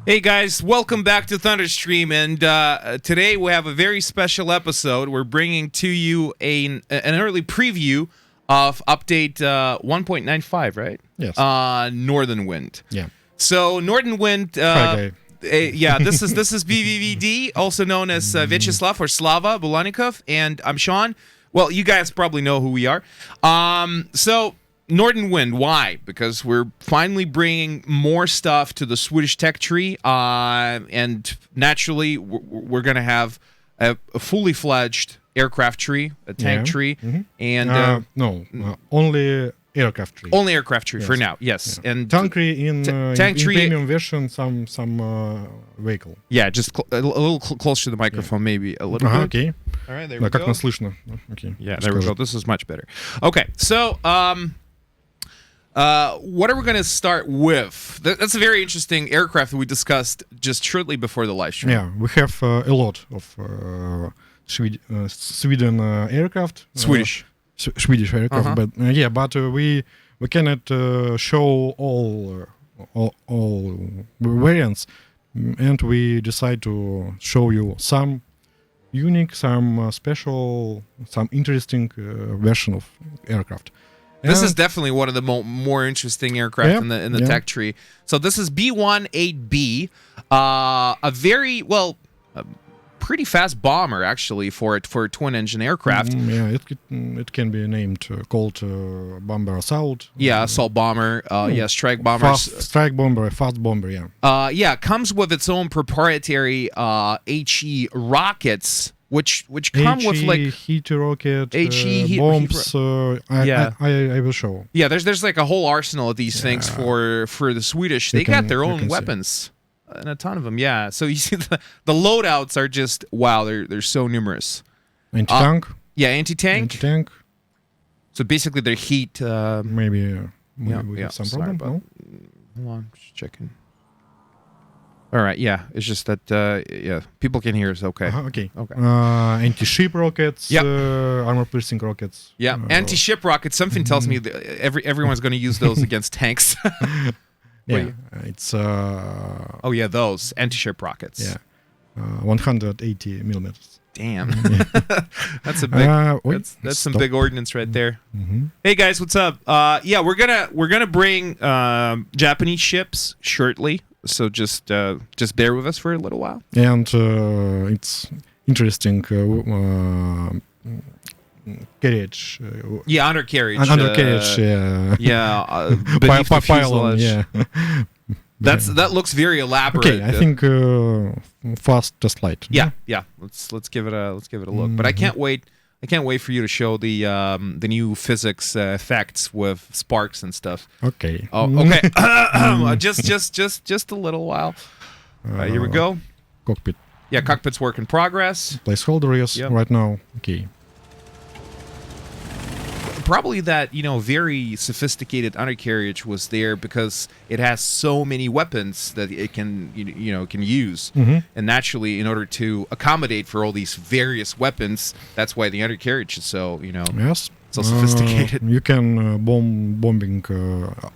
Hey guys, welcome back to Thunderstream, and today we have a very special episode. We're bringing to you an early preview of update 1.95, right? Yes. Northern Wind. Yeah. So Northern Wind, Hi, yeah, this is BVVD, also known as Vyacheslav or Slava Bulannikov, and I'm Sean. Well, you guys probably know who we are. So Northern Wind, why? Because we're finally bringing more stuff to the Swedish tech tree, and naturally, we're going to have a fully fledged aircraft tree, a tank tree, and only aircraft tree. Only aircraft tree for now, yes. Yeah. And tank tree in premium version, some vehicle. Yeah, just a little closer to the microphone, maybe a little bit. Okay. All right, there we go. Как нас слышно? Okay. Yeah, there we go. This is much better. Okay, so what are we going to start with? That's a very interesting aircraft that we discussed just shortly before the live stream. Yeah, we have a lot of Sweden aircraft. Swedish. Swedish aircraft, but we cannot show all variants, and we decide to show you some unique, some special, some interesting version of aircraft. This is definitely one of the more interesting aircraft in the tech tree. So this is B18B, a very pretty fast bomber actually for a twin engine aircraft. It can be named called bomber assault. Yeah, assault bomber. Strike bomber. Strike bomber, fast bomber. Yeah. Comes with its own proprietary HE rockets. Which come with like heat rocket, HE bombs. I will show. Yeah, there's like a whole arsenal of these things for the Swedish. They got their own weapons and a ton of them. Yeah, so you see the loadouts are just wow. They're so numerous. Anti-tank. Anti-tank. Anti-tank. So basically, their heat. Maybe we have some problem. No? Hold on, just checking. All right, yeah. It's just that, people can hear us. Okay. Okay. Anti-ship rockets, armor-piercing rockets. Yeah, anti-ship rockets. Something tells me that everyone's going to use those against tanks. It's... those anti-ship rockets. Yeah, 180 millimeters. Damn, that's a big. That's some big ordnance right there. Hey guys, what's up? We're gonna bring Japanese ships shortly. So just bear with us for a little while. And it's interesting carriage. Undercarriage. Undercarriage. Pylon. Yeah. That looks very elaborate. Okay, I think fast test flight. Yeah. Let's give it a look. But I can't wait. I can't wait for you to show the new physics effects with sparks and stuff. Okay. Oh, okay. just a little while. Here we go. Cockpit. Yeah, cockpit's work in progress. Placeholder, yes, right now. Okay. Probably that very sophisticated undercarriage was there because it has so many weapons that it can can use, and naturally, in order to accommodate for all these various weapons, that's why the undercarriage is so so sophisticated. You can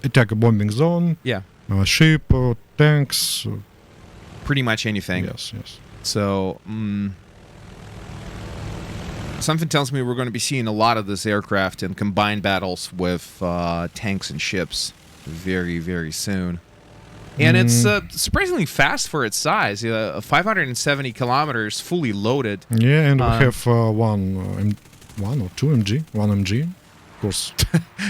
attack a bombing zone. Yeah. Ship, tanks. Pretty much anything. Yes. So. Something tells me we're going to be seeing a lot of this aircraft in combined battles with tanks and ships very, very soon. And it's surprisingly fast for its size. 570 kilometers, fully loaded. Yeah, and we have one or two MG. One MG, of course.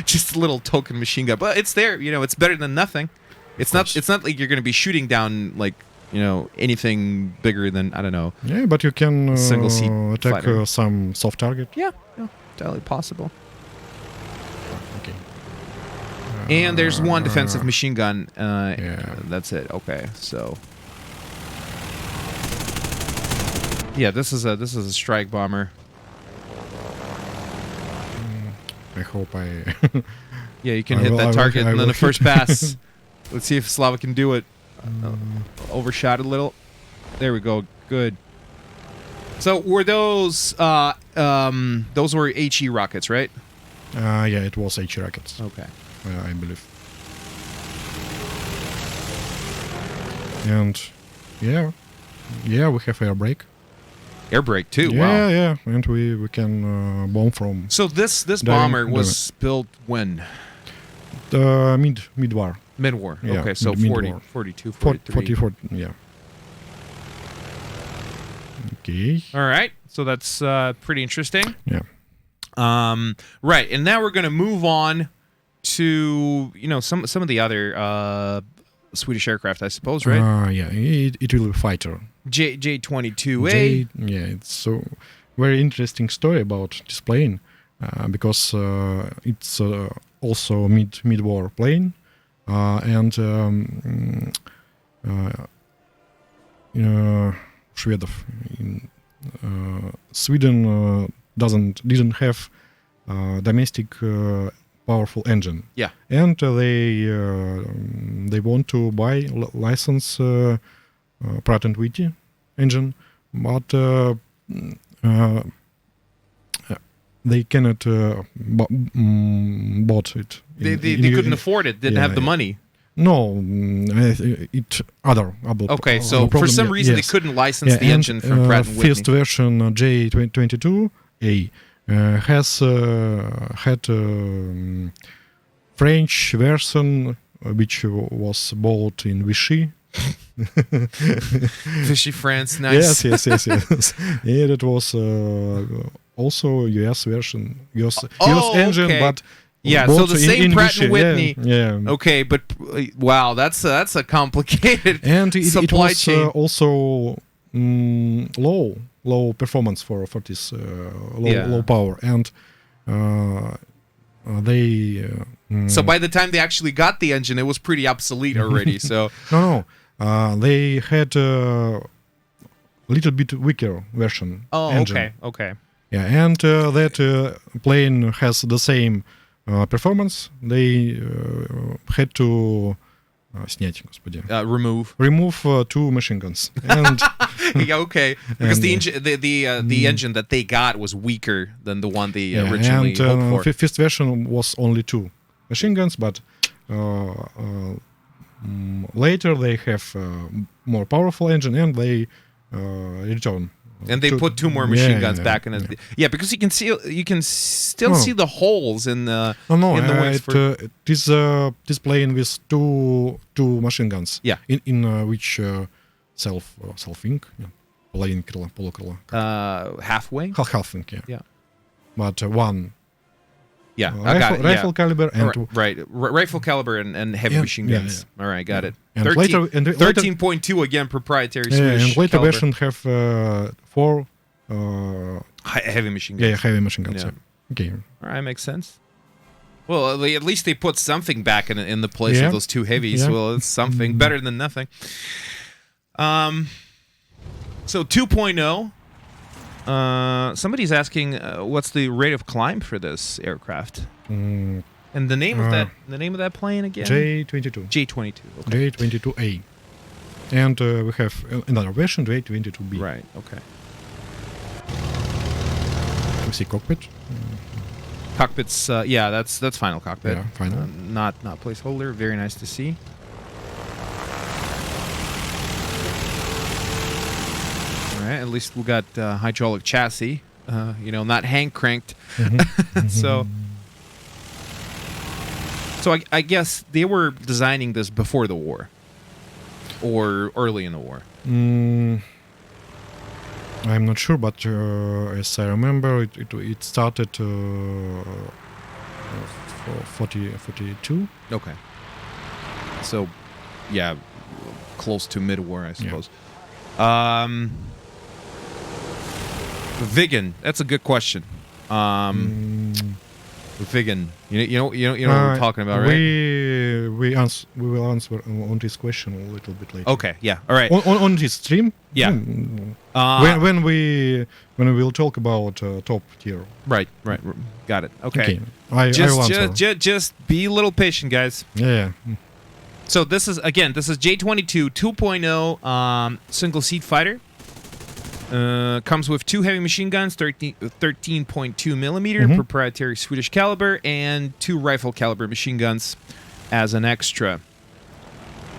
Just a little token machine gun. But it's there. It's better than nothing. It's not like you're going to be shooting down, like, anything bigger than, I don't know. Yeah, but you can single seat attack some soft target. Yeah, entirely possible. Okay. And there's one defensive machine gun. That's it. Okay, so. Yeah, this is a strike bomber. I hope I. Yeah, you can hit that target and then the first pass. Let's see if Slava can do it. Overshot a little. There we go. Good. So were those were HE rockets, right? Yeah, it was HE rockets. Okay. I believe. And yeah, we have air brake. Air brake too. Yeah, Wow. yeah, and we can bomb from So this Diving- bomber was built when? mid-war. Mid-war. Yeah, Okay, so mid-war. 42, 43. 40, yeah. Okay. All right. So that's pretty interesting. Yeah. Right, and now we're going to move on to some of the other Swedish aircraft, I suppose, right? Yeah, it will be fighter. J-22A. Yeah, it's so very interesting story about this plane because it's also mid-war plane and Shvedov in Sweden didn't have domestic powerful engine. Yeah. And they want to buy license Pratt & Whitney engine, but they cannot bought it. They couldn't afford it, didn't yeah, have the money. No, it other. Okay, so for some reason they couldn't license the and, engine from Pratt & Whitney. First version J22A has had French version which was bought in Vichy. Vichy, France, nice. Yes. And it was also US version, US engine, okay. but Yeah, so bought the same in Pratt Vichy. & Whitney. Yeah. Okay, but wow, that's a complicated And it supply was chain. also low performance for this low power, and they So by the time they actually got the engine, it was pretty obsolete already. So no, they had a little bit weaker version engine. okay. Yeah, and that plane has the same performance. They had to снять, господи. Remove 2 machine guns. And yeah, okay, because the and, engine, the engine that they got was weaker than the one they originally hoped for. First version was only 2 machine guns, but later they have more powerful engine, and they return. And they put 2 more machine guns back in it. Yeah, because you can still see the holes in the in the wings. This plane with two machine guns. Yeah. In which self-wing, половина крыла, полукрыла. Half wing. Half wing, yeah. Yeah. But one. Yeah, I got it. Rifle caliber and rifle caliber and heavy machine guns. All right, got it. And 13.2 again, proprietary Swedish and later caliber. version have 4 heavy machine guns. Yeah, heavy machine guns. Yeah. Okay. All right, makes sense. Well, at least they put something back in the place of those 2 heavies. Yeah. Well, it's something better than nothing. So 2.0. Somebody's asking what's the rate of climb for this aircraft, and the name of that plane again? J22. J22. Okay. J22A, and we have another version J22B. Right. Okay. We see cockpit. Cockpits. Yeah, that's final cockpit. Yeah, final. Not placeholder. Very nice to see. All right. At least we got hydraulic chassis. Not hand cranked. So I guess they were designing this before the war, or early in the war. I'm not sure, but as I remember, it started 42. Okay. So, yeah, close to mid-war, I suppose. Viggen, that's a good question. Viggen, you know what we're talking about, right? We will answer on this question a little bit later. Okay, yeah, all right. On this stream, Yeah. when we will talk about top tier. Right, got it. Okay. I will answer. Just be a little patient, guys. Yeah. So this is J22 2.0 single seat fighter. Comes with 2 heavy machine guns, 13.2 millimeter proprietary Swedish caliber, and 2 rifle caliber machine guns as an extra.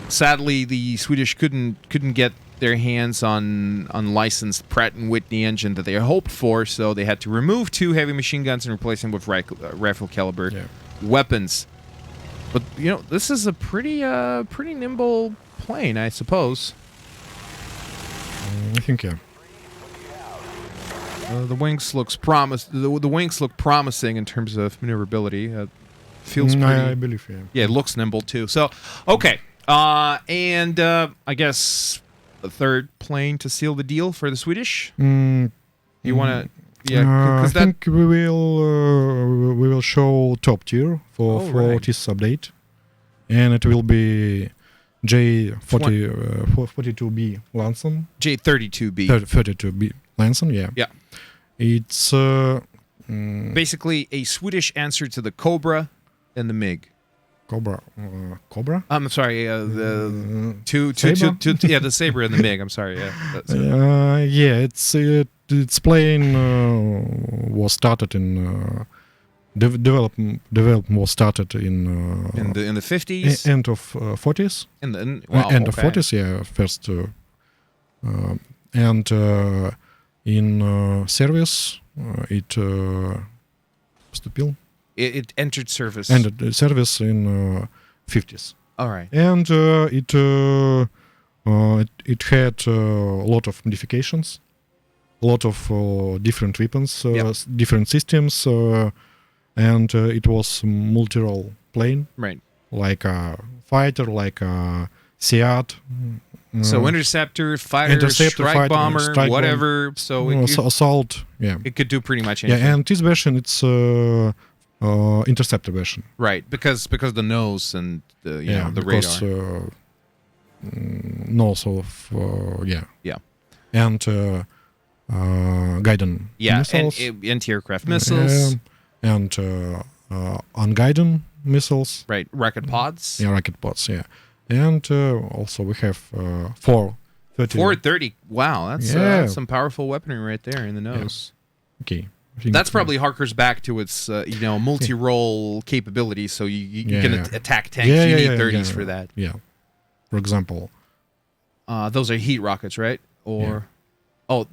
Sadly, the Swedish couldn't get their hands on unlicensed Pratt & Whitney engine that they had hoped for, so they had to remove 2 heavy machine guns and replace them with rifle caliber weapons. But this is a pretty nimble plane, I suppose. I think, yeah. The wings looks The wings look promising in terms of maneuverability. Feels pretty. I believe, yeah. Yeah, it looks nimble too. So, okay, and I guess a third plane to seal the deal for the Swedish. You want to? Yeah, I think we will show top tier for this update, and it will be J42B Lanson. J32B. 32B Lanson, yeah. Yeah. It's basically a Swedish answer to the Cobra and the MiG. Cobra. I'm sorry. The the Sabre and the MiG. I'm sorry. Yeah. Its plane was started in development was started in the 50s, end of 40s. End of 40s, yeah. First, and in service, it поступил. It entered service. Entered service in 50s. All right. And it had a lot of modifications, a lot of different weapons, different systems, and it was multi-role plane. Right. Like a fighter, like a Seat. So interceptor, fighter, strike bomber, whatever. So assault, yeah. It could do pretty much anything. Yeah, and this version, it's interceptor version. Right, because the nose and the the because, radar. Nose of Yeah. And guidance missiles. And anti-aircraft missiles. And unguided missiles. Right, rocket pods. Yeah, rocket pods. Yeah. And also we have 430. 430. Wow, that's some powerful weaponry right there in the nose. Yeah. Okay. That's probably harkers back to its multi-role capability. So you can attack tanks. You need 30s for that. Yeah. For example, those are heat rockets, right? Or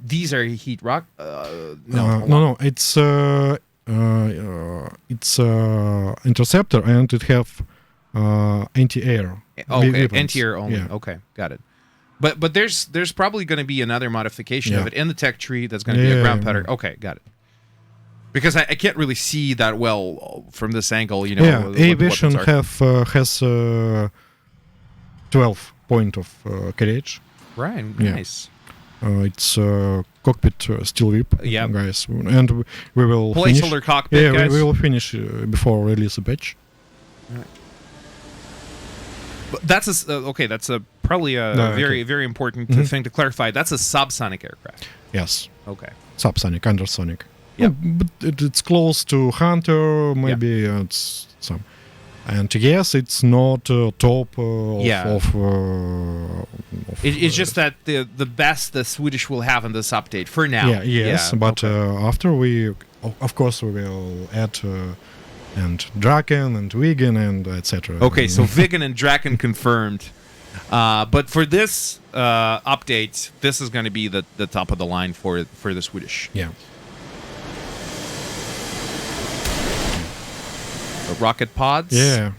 these are heat rock. No. It's interceptor, and it have anti-air. Okay, anti-air only. Yeah. Okay, got it. But there's probably going to be another modification of it in the tech tree that's going to be a ground powder. Okay, got it. Because I can't really see that well from this angle. Aviation has 12 point of carriage. Right. Nice. It's cockpit steel whip, guys, and we will placeholder cockpit. Yeah, guys. we will finish before release the patch. Right. But that's probably a very important thing to clarify. That's a subsonic aircraft. Yes. Okay. Subsonic, undersonic. Yeah, but it's close to Hunter. Maybe it's some. And yes, it's not top it's just that the best the Swedish will have in this update for now. Yeah, yes, but after we, of course, we will add and Draken and Wigan and etc. Okay, so Wigan and Draken confirmed. But for this update, this is going to be the top of the line for the Swedish. Yeah. The rocket pods. Yeah.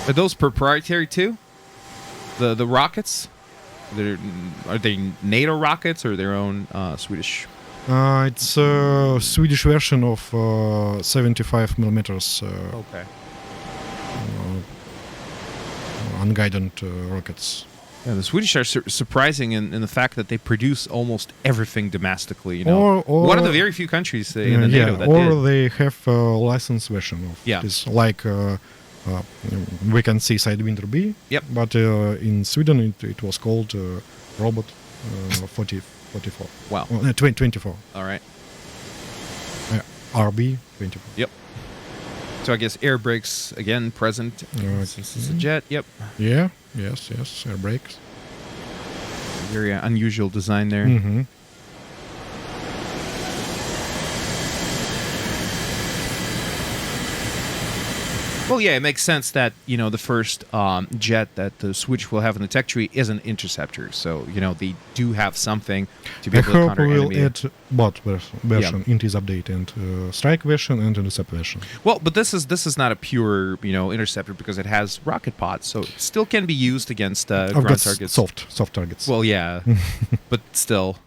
Are those proprietary too? The rockets? Are they NATO rockets or their own Swedish? It's a Swedish version of 75 millimeters. Okay. Unguided rockets. Yeah, the Swedish are surprising in the fact that they produce almost everything domestically. Or one of the very few countries in the NATO that did. They have a licensed version of this. Like we can see Sidewinder B. Yep. But in Sweden it was called Robot 44. Wow. 24. All right. RB 24. Yep. So I guess air brakes again present. This is a jet. Yep. Yeah. Yes. Air brakes. Very unusual design there. Mm-hmm. Well, yeah, it makes sense that, the first jet that the Swedish will have in the tech tree is an interceptor. So, they do have something to be I able to hope counter we will enemy. add bot version in this update and strike version and intercept version. Well, but this is not a pure, interceptor because it has rocket pods, so it still can be used against ground targets. Soft targets. Well, yeah, but still.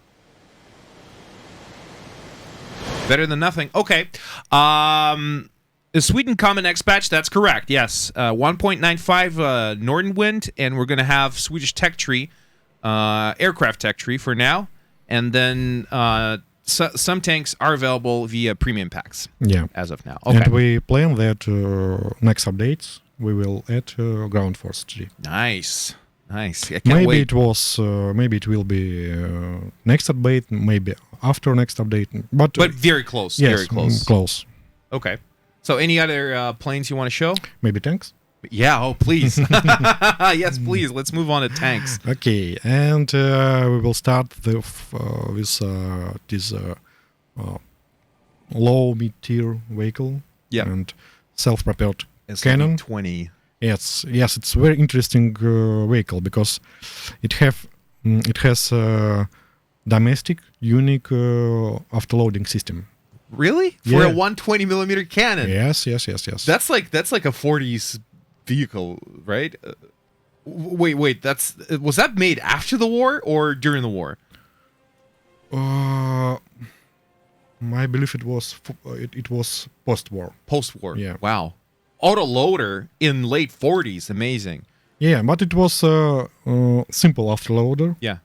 Better than nothing. Okay. Is Sweden common X patch? That's correct. Yes. 1.95 Norden wind, and we're going to have Swedish tech tree, aircraft tech tree for now, and then some tanks are available via premium packs. Yeah. As of now. Okay. And we plan that next updates we will add ground force 3. Nice. I can't Maybe wait. maybe it will be next update, maybe after next update, but Very close. yes, Very close. Close. Okay. So any other planes you want to show? Maybe tanks. Yeah. Oh, please. Yes, please. Let's move on to tanks. Okay, and we will start with this low mid-tier vehicle. Yeah. And self-propelled It's cannon. 20. Yes, it's a very interesting vehicle because it has domestic unique afterloading system. Really? For Yeah. a 120 millimeter cannon? Yes. That's like a 40s vehicle, right? Wait. Was that made after the war or during the war? I believe it was post-war. Post-war. Yeah. Wow. Autoloader in late 40s. Amazing. Yeah, but it was simple afterloader. Yeah.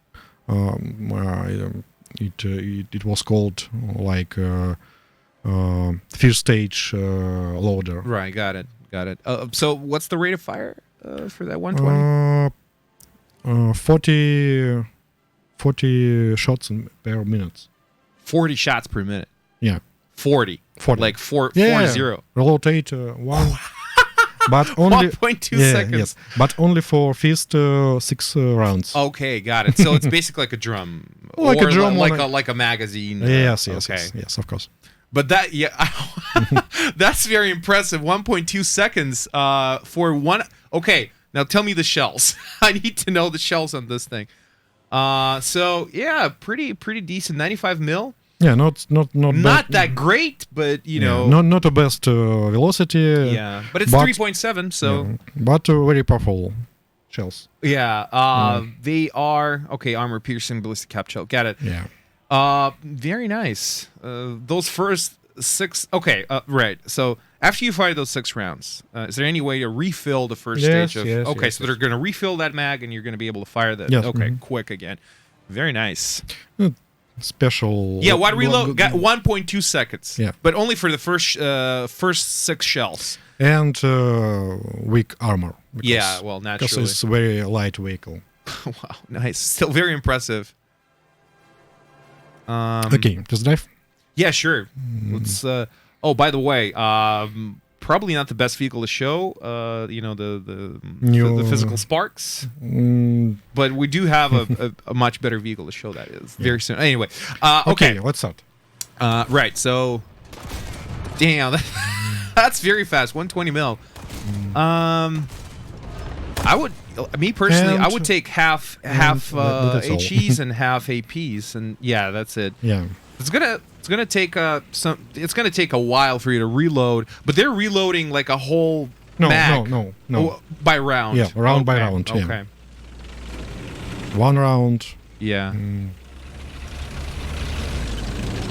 It was called like first stage loader. Right. Got it. So what's the rate of fire for that 120? 40 shots per minute. 40 shots per minute. Yeah. 40. 40. Like 40. Rotate one. But only 1.2 yeah, seconds. Yes, but only for first 6 rounds. Okay, got it. So it's basically like a drum, Like a drum like on a magazine. Yes, okay. yes, of course. But that's very impressive. 1.2 seconds for one. Okay, now tell me the shells. I need to know the shells on this thing. So yeah, pretty decent. 95 mil. Yeah, not that great, but not the best velocity. Yeah, but it's 3.7, so yeah, but very powerful shells. Yeah, they are armor piercing ballistic cap shell. Got it. Yeah. Very nice. Those first 6. Okay, right. So after you fire those 6 rounds, is there any way to refill the first stage of? Yes, okay, yes, so they're going to refill that mag, and you're going to be able to fire that. Yes, Okay, quick again. Very nice. Special. Yeah, what reload? Got 1.2 seconds. Yeah, but only for the first 6 shells. And weak armor. Yeah, well, naturally. Because it's a very light vehicle. Wow, nice. Still very impressive. Okay, test drive. Yeah, sure. Let's. Oh, by the way, probably not the best vehicle to show. The physical sparks, but we do have a much better vehicle to show that is very soon. Anyway, okay, let's start. Right. So, damn, that's very fast. 120 mil. I would. Me personally, I would take half HEs and half APs, and yeah, that's it. Yeah, it's gonna take It's gonna take a while for you to reload, but they're reloading like a whole mag. No. By round. Yeah, round by round. Okay. Yeah. One round. Yeah.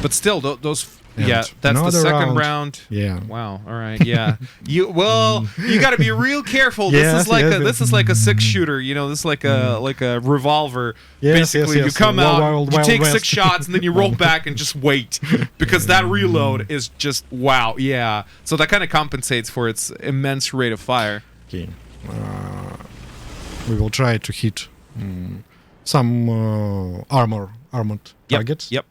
But still, those. Yeah, that's the second round. Yeah. Wow. All right. Yeah. you got to be real careful. Yes, This is like a 6-shooter. This is like a revolver. Yes, Basically, yes. you come out, you take West. 6 shots, and then you roll back and just wait because that reload is just wow. Yeah. So that kind of compensates for its immense rate of fire. Okay. We will try to hit some armored targets. Yep.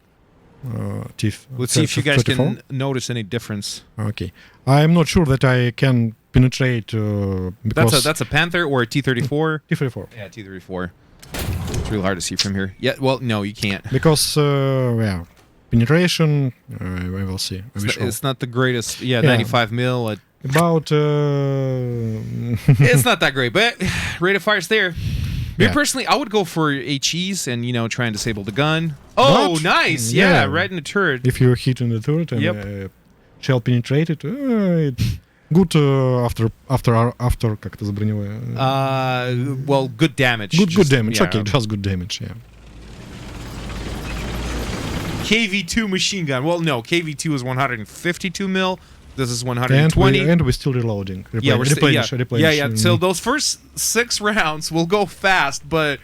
Let's see if you guys 34. can notice any difference. Okay, I'm not sure that I can penetrate because that's a Panther or a T-34. T-34. Yeah, T-34. It's real hard to see from here. Yeah, well, no, you can't. Because penetration. We will see. It's not the greatest. Yeah, 95 mil at About It's not that great, but rate of fire's there. Me Yeah. personally, I would go for HEs and, try and disable the gun. Oh, But, nice. Yeah, yeah. right in the turret. if you're hit in the turret and Yep. shell penetrated, it's good after как это за броневое? Well, good damage. Good Just- damage. yeah. Okay, just good damage. Yeah. KV2 machine gun. Well, no, KV2 is 152 mil. This is And 120. we're still reloading. Yeah, we're still, replenish. yeah. So those first 6 rounds will go fast, but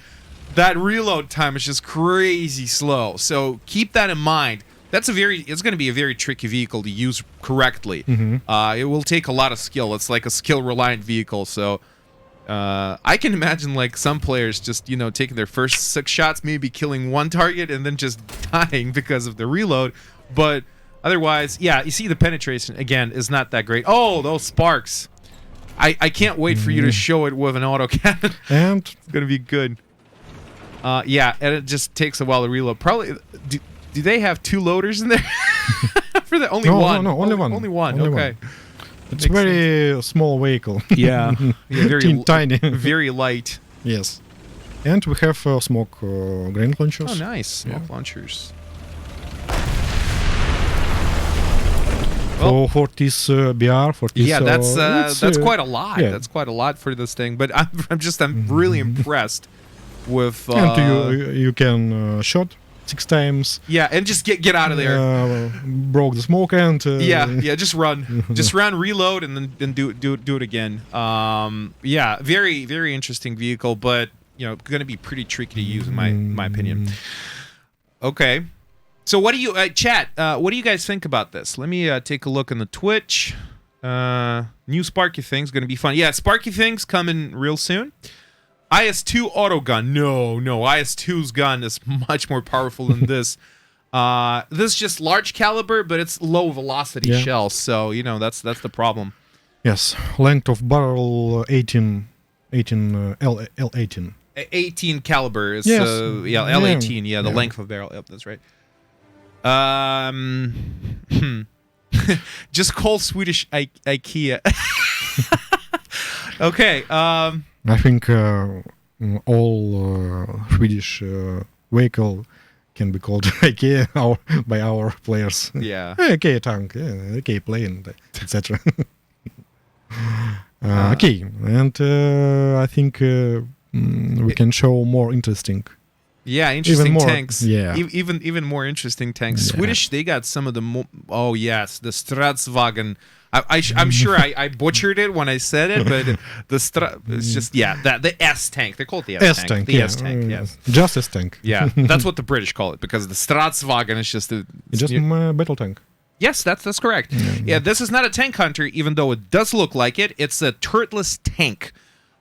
that reload time is just crazy slow. So keep that in mind. It's going to be a very tricky vehicle to use correctly. It will take a lot of skill. It's like a skill-reliant vehicle. So I can imagine like some players just taking their first 6 shots, maybe killing one target, and then just dying because of the reload. But otherwise, yeah, you see the penetration, again, is not that great. Oh, those sparks. I can't wait for you to show it with an autocannon. And It's going to be good. Yeah, and it just takes a while to reload. Probably, do they have 2 loaders in there? For the only No, one? no, only one. Only one, Only okay. it's very small vehicle. Yeah. Very Tiny. Very light. Yes. And we have smoke grenade launchers. Oh, nice. Smoke launchers. For this BR, for this. Yeah, that's quite a lot. yeah. That's quite a lot for this thing. But I'm really impressed with. And you can shot 6 times. Yeah, and just get out of there. Broke the smoke and. Yeah, just run, reload, and then do it again. Yeah, very very interesting vehicle, but going to be pretty tricky to use in my opinion. Okay, so what do you chat? What do you guys think about this? Let me take a look on the Twitch. New Sparky thing's going to be fun. Yeah, Sparky thing's coming real soon. IS-2 auto gun. No, IS-2's gun is much more powerful than this. This is just large caliber, but it's low velocity shells, so that's the problem. Yes, length of barrel 18 L18. 18 caliber is Yes. L18. Yeah, the Yeah. length of barrel. Yep, that's right. Just call Swedish IKEA. Okay. I think all Swedish vehicle can be called IKEA by our players. Yeah. IKEA tank, IKEA plane, etc. Okay, and I think we can show more interesting. Yeah, interesting more, tanks. yeah. Even more interesting tanks. Yeah. Swedish, they got some of the. Oh yes, the Stratswagen. I'm sure I butchered it when I said it, but it's just the S tank. They call it the S tank. The S tank. Yes. Just S tank. Yeah, that's what the British call it because the Stratswagen is just Battle tank. Yes, that's correct. Yeah, this is not a tank hunter, even though it does look like it. It's a turretless tank.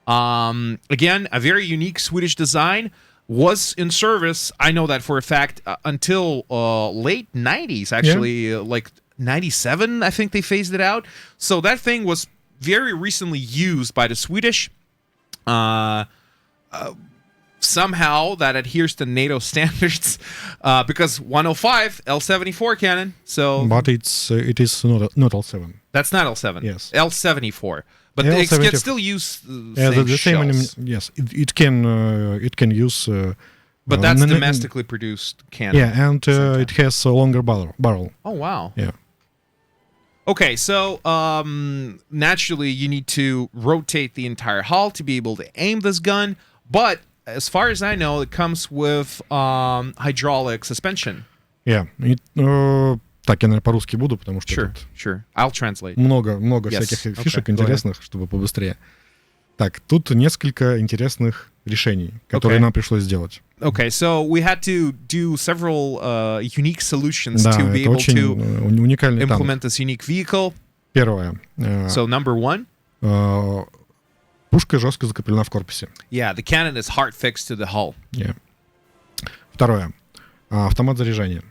Again, a very unique Swedish design. Was in service, I know that for a fact, until late 90s, actually, like 97, I think they phased it out. So that thing was very recently used by the Swedish. Somehow that adheres to NATO standards because 105 L74 cannon. So, but it is not L7. That's not L7. Yes, L74. But L74. it can still use the same. Yes, it can use. But that's domestically produced cannon. Yeah, and it has a longer barrel. Oh wow. Yeah. Okay, so naturally you need to rotate the entire hull to be able to aim this gun, but as far as I know, it comes with hydraulic suspension. Yeah. Так, я, наверное, по-русски буду, потому что Sure. I'll translate. много всяких фишек интересных, чтобы побыстрее. Так, тут несколько интересных решений, которые нам пришлось сделать. Okay, so we had to do several unique solutions to be able to implement this unique vehicle. Первое. So number one. Пушка жестко закреплена в корпусе. Yeah, the cannon is hard fixed to the hull. Yeah. Второе. Автомат заряжания.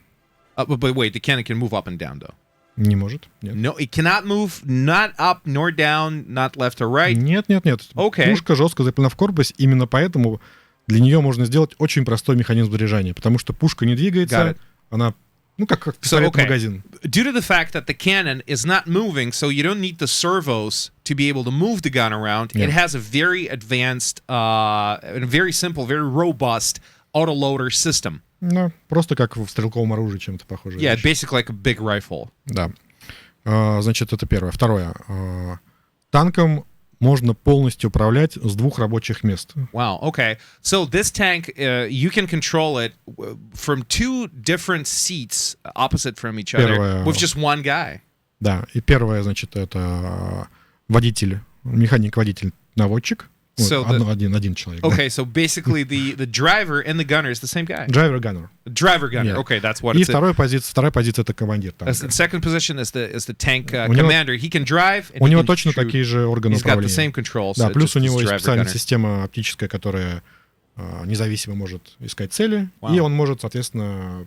But wait, the cannon can move up and down, though. Не может. Нет. No, it cannot move not up nor down, not left or right. Нет. Okay. Пушка жестко закреплена в корпусе, именно поэтому для нее можно сделать очень простой механизм заряжания, потому что пушка не двигается, она Ну, как So, пистолет okay. магазин. Due to the fact that the cannon is not moving, so you don't need the servos to be able to move the gun around. Yeah. It has a very advanced, and a very simple, very robust autoloader system. Ну, просто как в стрелковом оружии чем-то похоже. Yeah, basically like a big rifle. Да. Значит, это первое. Второе. Танком можно полностью управлять с 2 рабочих мест. Wow. Okay. So this tank, you can control it from 2 different seats opposite from each other Первое. with just one guy. Да. И первое, значит, это водитель, механик-водитель, наводчик. So один человек. Okay, so basically the driver and the gunner is the same guy. Драйвер-ганнер. Driver gunner. Yeah. Okay, that's what И it's. вторая позиция это командир танка. The second position is the tank У него- commander. He can drive. And У he него can точно shoot. такие же органы He's got the управления. same controls. Да, плюс just у него as есть driver специальная gunner. система оптическая, которая независимо может искать цели, Wow. и он может, соответственно,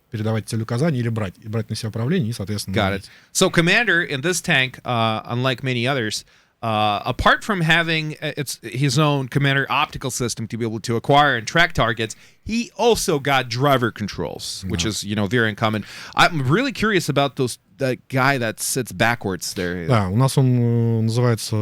передавать целеуказания или брать на себя управление, и, соответственно... Got it. So commander in this tank, unlike many others, apart from having his own commander optical system to be able to acquire and track targets, he also got driver controls, which is very uncommon. I'm really curious about that guy that sits backwards there. Да, у нас он называется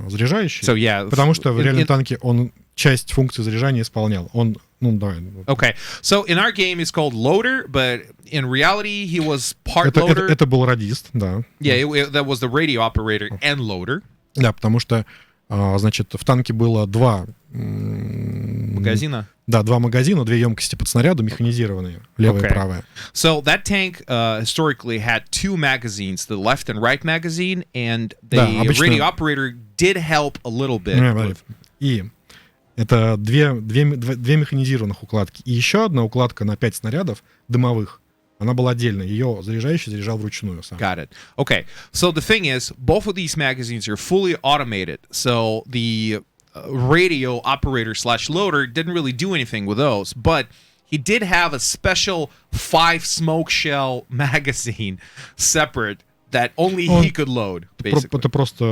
заряжающий, So yeah, потому что в реальном in- танке он часть функции заряжания исполнял. Он, давай. Okay, so in our game it's called loader, but in reality he was part loader. Это был радист, да. Yeah, that was the radio operator and loader. Да, потому что, значит, в танке было 2... Магазина. Да, 2 магазина, 2 емкости под снаряду, механизированные, левая и Okay. правая. So that tank historically had 2 magazines, the left and right magazine, and the Да, обычно- radio operator did help a little bit. И это 2 механизированных укладки. И еще одна укладка на 5 снарядов дымовых. Она была отдельно. Ее заряжающий заряжал вручную сам. Got it. Okay. So the thing is, both of these magazines are fully automated. So the radio operator / loader didn't really do anything with those, but he did have a special 5 smoke shell magazine separate that only he could load, basically. Это просто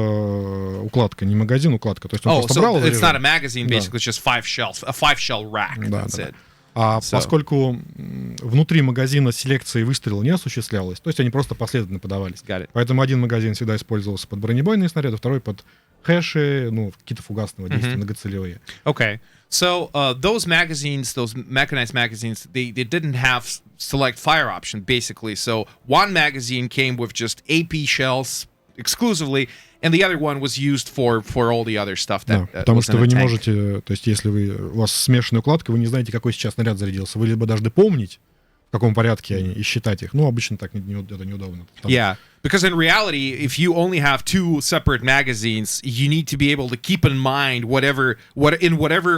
укладка, не магазин, укладка. То есть он просто брал и so it's not a заряжал. magazine, basically, it's just 5 shells, a 5 shell rack. Да, That's да. it. А So- поскольку внутри магазина селекции выстрела не осуществлялась, то есть они просто последовательно подавались. Got it. Поэтому один магазин всегда использовался под бронебойные снаряды, второй под хэши, какие-то фугасного действия, многоцелевые. Okay. So those magazines, those mechanized magazines, they didn't have select fire option, basically. So one magazine came with just AP shells exclusively, and the other one was used for all the other stuff Да, that потому was что in вы the не tank. можете, то есть если у вас смешанная укладка, вы не знаете, какой сейчас снаряд зарядился. Вы либо должны помнить, в каком порядке они, и считать их. Обычно так это неудобно. Yeah, because in reality, if you only have 2 separate magazines, you need to be able to keep in mind whatever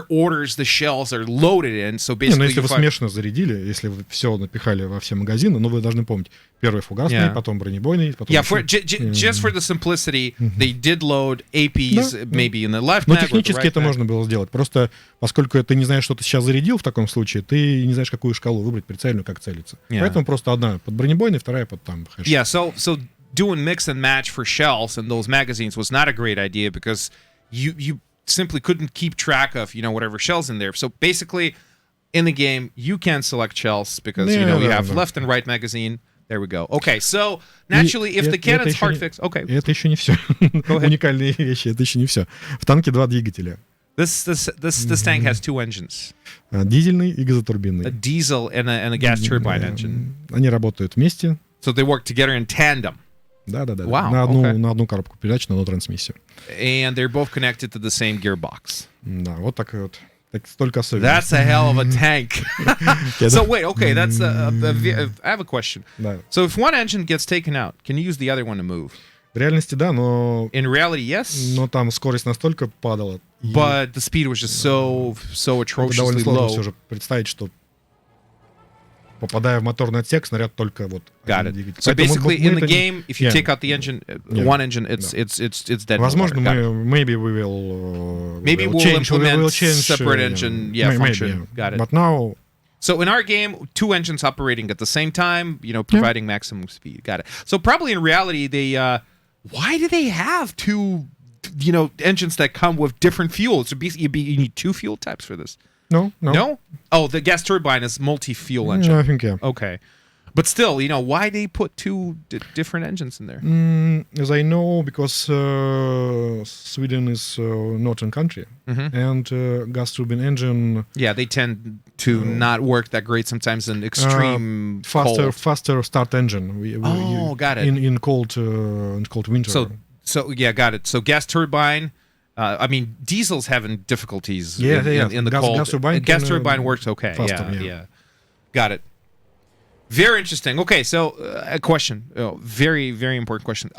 orders the shells are loaded in. So Не, basically, если you вы смешанно зарядили, если вы все напихали во все магазины, вы должны помнить. Первый фугасный, Yeah. потом бронебойный, потом... Yeah, еще- just for the simplicity, they did load APs Да, maybe in the left Но mag or the технически right это mag. можно было сделать. Просто поскольку ты не знаешь, что ты сейчас зарядил в таком случае, ты не знаешь, какую шкалу выбрать прицельную, как целиться. Yeah. Поэтому просто одна под бронебойной, вторая под там хэш. Yeah, so doing mix and match for shells in those magazines was not a great idea because you simply couldn't keep track of whatever shells in there. So basically, in the game, you can select shells because you have left and right magazine. There we go. Okay, so naturally, if the cannon's hard fix, okay. И это еще не все. ahead. Уникальные вещи, это еще не все. В танке 2 двигателя. This tank has 2 engines, Дизельный и a газотурбинный. diesel and a gas turbine engine. Они работают вместе. So they work together in tandem, Да. Wow, На одну коробку передач, на одну трансмиссию. and they're both connected to the same gearbox. Да, вот так вот. Столько особенностей. That's a hell of a tank. So wait, okay, that's I have a question. Да. So if one engine gets taken out, can you use the other one to move? В реальности, да, но In reality, yes, там скорость настолько падала. И but the speed was just so это довольно atrociously сложно все low. же представить, что попадая в моторный отсек, снаряд только вот Got один it. двигатель. So Поэтому basically, мы in the это не- game, if you Yeah. take out the engine, one engine, it's dead. in the Возможно, water. Got it. мы maybe we will Maybe we'll change, implement we will change, separate engine, function. Got it. But now, So in our game, 2 engines operating at the same time, providing maximum speed. Got it. So probably in reality, why do they have 2, engines that come with different fuels? So basically, you need 2 fuel types for this. no. No? Oh, the gas turbine is multi-fuel engine. I think, yeah. Okay. But still, why they put two different engines in there? As I know, because Sweden is northern country, and gas turbine engine Yeah, they tend to not work that great sometimes in extreme faster start engine. Got it. In cold winter. So yeah, got it. So gas turbine. Diesels having difficulties Yeah, in the cold. Gas turbine can, works okay. faster, Yeah. Got it. Very interesting. Okay, so a question. Very, very important question.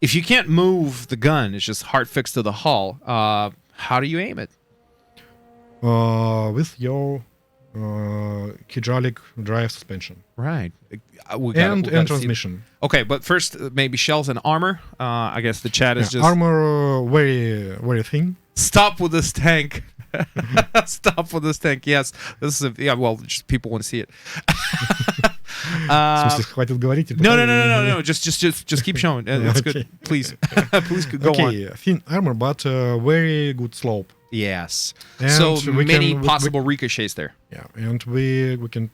If you can't move the gun, it's just hard fixed to the hull. How do you aim it? With your hydraulic drive suspension. Right. And transmission. Okay, but first, maybe shells and armor. I guess the chat is just... Armor very, very thin. Stop with this tank. Stop with this tank. Yes. This is just people want to see it. В смысле, хватит говорить? No. Just keep showing. It's good. Please. Please go on. Thin armor, but very good slope. Yes. And so many possible ricochets there. Yeah, and we can...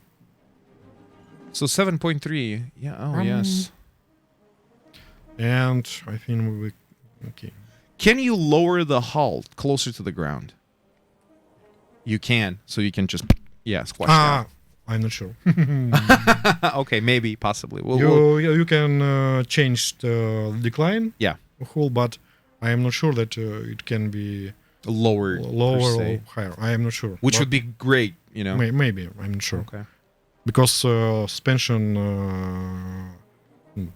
So 7.3. Yeah, yes. And I think we... Okay. Can you lower the hull closer to the ground? You can. So you can just... Yeah, squash down. I'm not sure. Okay, maybe, possibly. You can change the decline. Yeah. Hull, but I am not sure that it can be... Lower or higher. I am not sure. Which would be great, Maybe, I'm not sure. Okay. Because suspension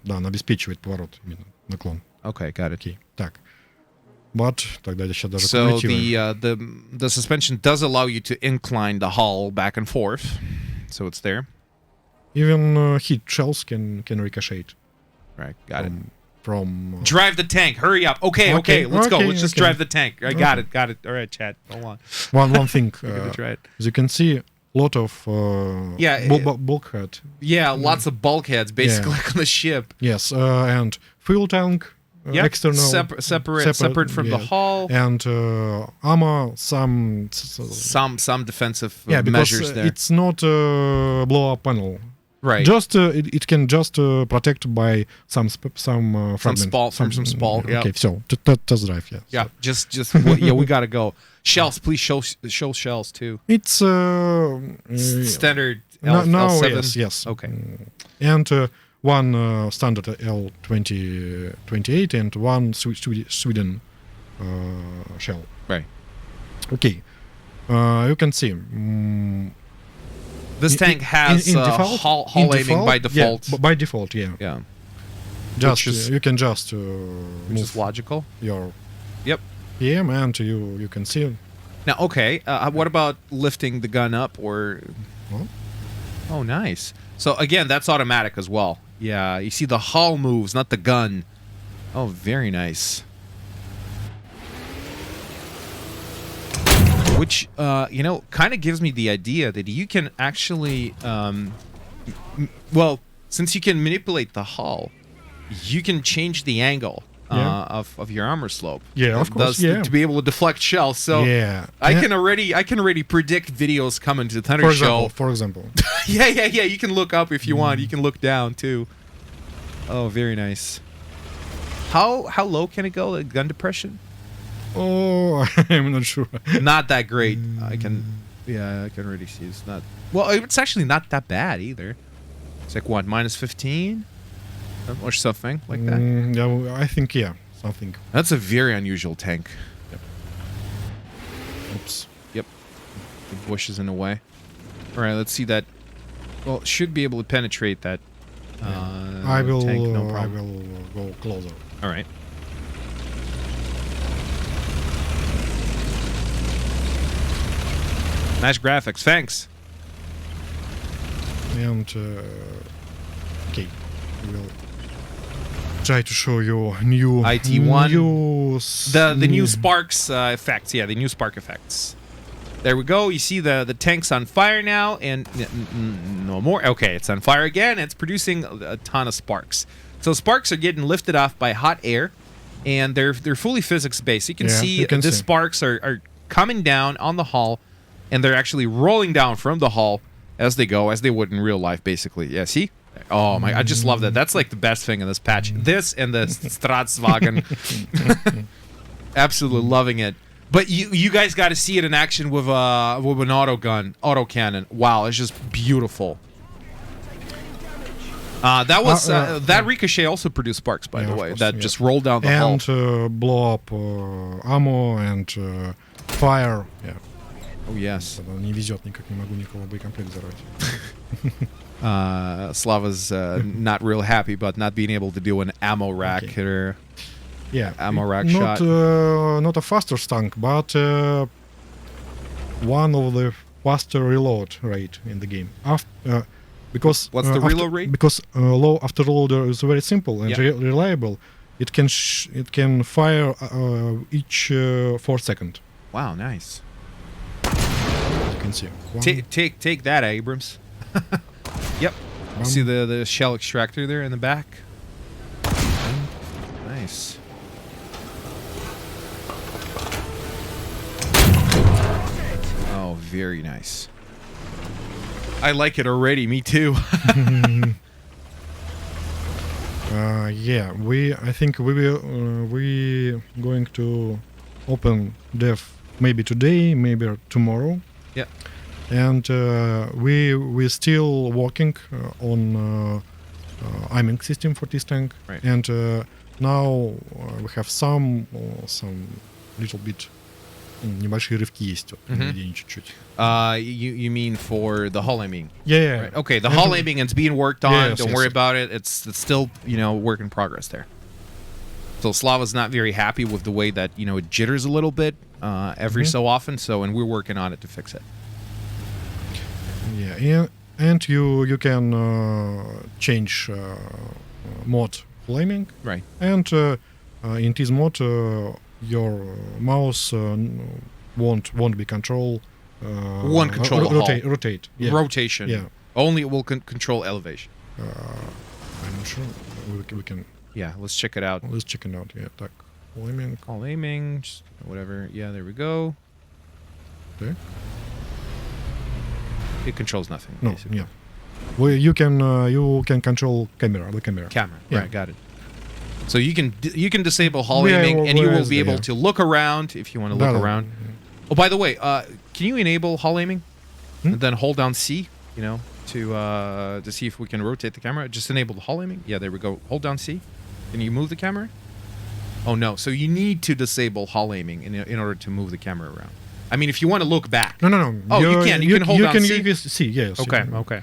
обеспечивает поворот, именно наклон. Okay, got it. Okay, так. But тогда сейчас даже So the suspension does allow you to incline the hull back and forth. So it's there. Even heat shells can ricochet. Right, got it. From drive the tank. Hurry up. Okay, let's go. Let's just drive the tank. I got it. All right, Chad. Hold on. One thing. As you can see, a lot of bulkhead. Yeah, lots of bulkheads basically on the ship. Yes, and fuel tank. External, separate from the hull, and armor. Some defensive because measures there. It's not a blow-up panel. Right. Just it can just protect by some fragment. Some spall. Yeah. Okay, so test drive. Yeah. Yeah. So. Just we gotta go. Shells, please show shells too. It's standard L7. Yes. Okay. And one standard L2028 and one Sweden shell. Right. Okay. You can see. This tank has default, hull aiming by default. Yeah, by default, yeah. Yeah. You can just which is logical. Your PM and you can see. Now, okay. What about lifting the gun up or? Huh? Oh, nice. So again, that's automatic as well. Yeah, you see the hull moves, not the gun. Oh, very nice. Which, kind of gives me the idea that you can actually, since you can manipulate the hull, you can change the angle of your armor slope. Yeah, of course. To be able to deflect shells. So I can already predict videos coming to the Thunder Show. For example. Yeah. You can look up if you want. You can look down too. Oh, very nice. How low can it go? The gun depression? Oh, I'm not sure. Not that great. I can already see it's not. Well, it's actually not that bad either. It's like what, -15 or something like that. Yeah, I think something. That's a very unusual tank. Yep. Oops. Yep. The bush is in the way. All right, let's see that. Well, should be able to penetrate that. I will. Tank, no I will go closer. All right. Nice graphics. Thanks. And okay, we will try to show you new IT1. The new new sparks effects. Yeah, the new spark effects. There we go. You see the tank's on fire now, and no more. Okay, it's on fire again. It's producing a ton of sparks. So sparks are getting lifted off by hot air, and they're fully physics based. You can see the sparks are coming down on the hull, and they're actually rolling down from the hull as they go, as they would in real life, basically. Yeah, see? Oh my! I just love that. That's like the best thing in this patch. This and the Stratswagen. Absolutely loving it. But you guys got to see it in action with an autocannon. Wow, it's just beautiful. That was that Ricochet also produced sparks, by the way. Course, that just rolled down the hull. And blow up ammo and fire. Yeah. Oh yes. Не везет, никак не могу никого боекомплект взорвать. Slava's not real happy about not being able to do an ammo rack hitter. Yeah, ammo rack not, shot. Not a faster tank, but one of the faster reload rate in the game. Because what's the reload rate? Because low after loader is very simple and reliable. It can fire each 4 seconds. Wow, nice. You can see. Take that, Abrams. Yep. See the shell extractor there in the back. Nice. Oh, very nice. I like it already. Me too. Yeah, I think we going to open dev maybe today, maybe tomorrow. Yeah. And we still working on aiming system for this tank. Right. And now we have some little bit небольшие рывки есть вот, чуть-чуть. You mean for the hull aiming? Yeah. Right. Okay, the hull aiming is being worked on. Yes, Don't worry about it. It's still, work in progress there. So Slava's not very happy with the way that, it jitters a little bit every so often. And we're working on it to fix it. Yeah, and you can change mode flaming. Right. And in this mode, your mouse won't be control. Won't control rotate. Yeah. Rotation. Yeah. Only it will control elevation. I'm not sure. We can. Yeah, let's check it out. Let's check it out. Yeah, так. Flaming. Hull aiming, just whatever. Yeah, there we go. Okay. It controls nothing. No, basically. yeah. Well, you can control the camera. Yeah. Right, got it. So you can disable hull aiming, and you will be able to look around if you want to look around. Oh, by the way, can you enable hull aiming, and then hold down C, to see if we can rotate the camera? Just enable the hull aiming. Yeah, there we go. Hold down C. Can you move the camera? Oh no, so you need to disable hull aiming in order to move the camera around. I mean, if you want to look back. No. Oh, you can. You can hold down C. Use C, yes. Okay.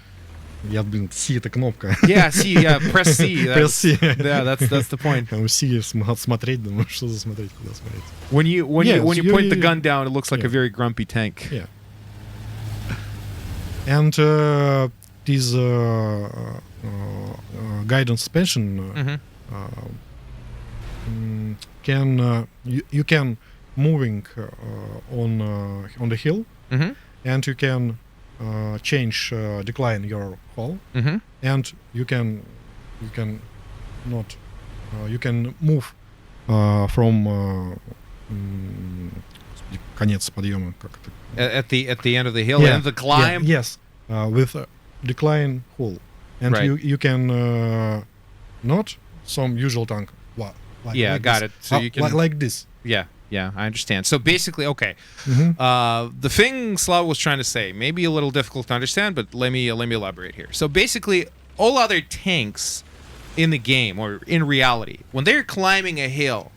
Я, C это кнопка. Yeah, C. Yeah, press C. Press C. Yeah, that's the point. C смотреть, думаю, что за смотреть, куда смотреть. When you point the gun down, it looks like a very grumpy tank. Yeah. And this guidance suspension can you can moving on the hill, and you can change decline your hull, and you can move from конец подъема, как это? At the end of the hill and the climb. Yeah, yes, with decline hull, and you can not some usual tank. Like got this. it. So you can like this. Yeah, I understand. So basically, okay, the thing Slav was trying to say, maybe a little difficult to understand, but let me elaborate here. So basically, all other tanks in the game or in reality, when they're climbing a hill,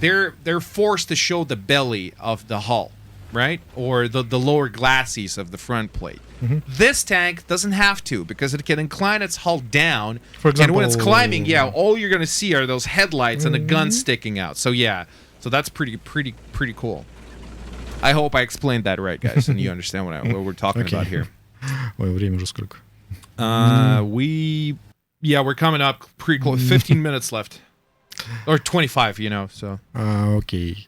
they're forced to show the belly of the hull, right, or the lower glacis of the front plate. This tank doesn't have to, because it can incline its hull down. For example, and when it's climbing, all you're gonna see are those headlights and the gun sticking out. So so that's pretty cool. I hope I explained that right, guys, and you understand what we're talking about here. Ой, время уже сколько? We're coming up pretty close. 15 minutes left, or 25, So Okay.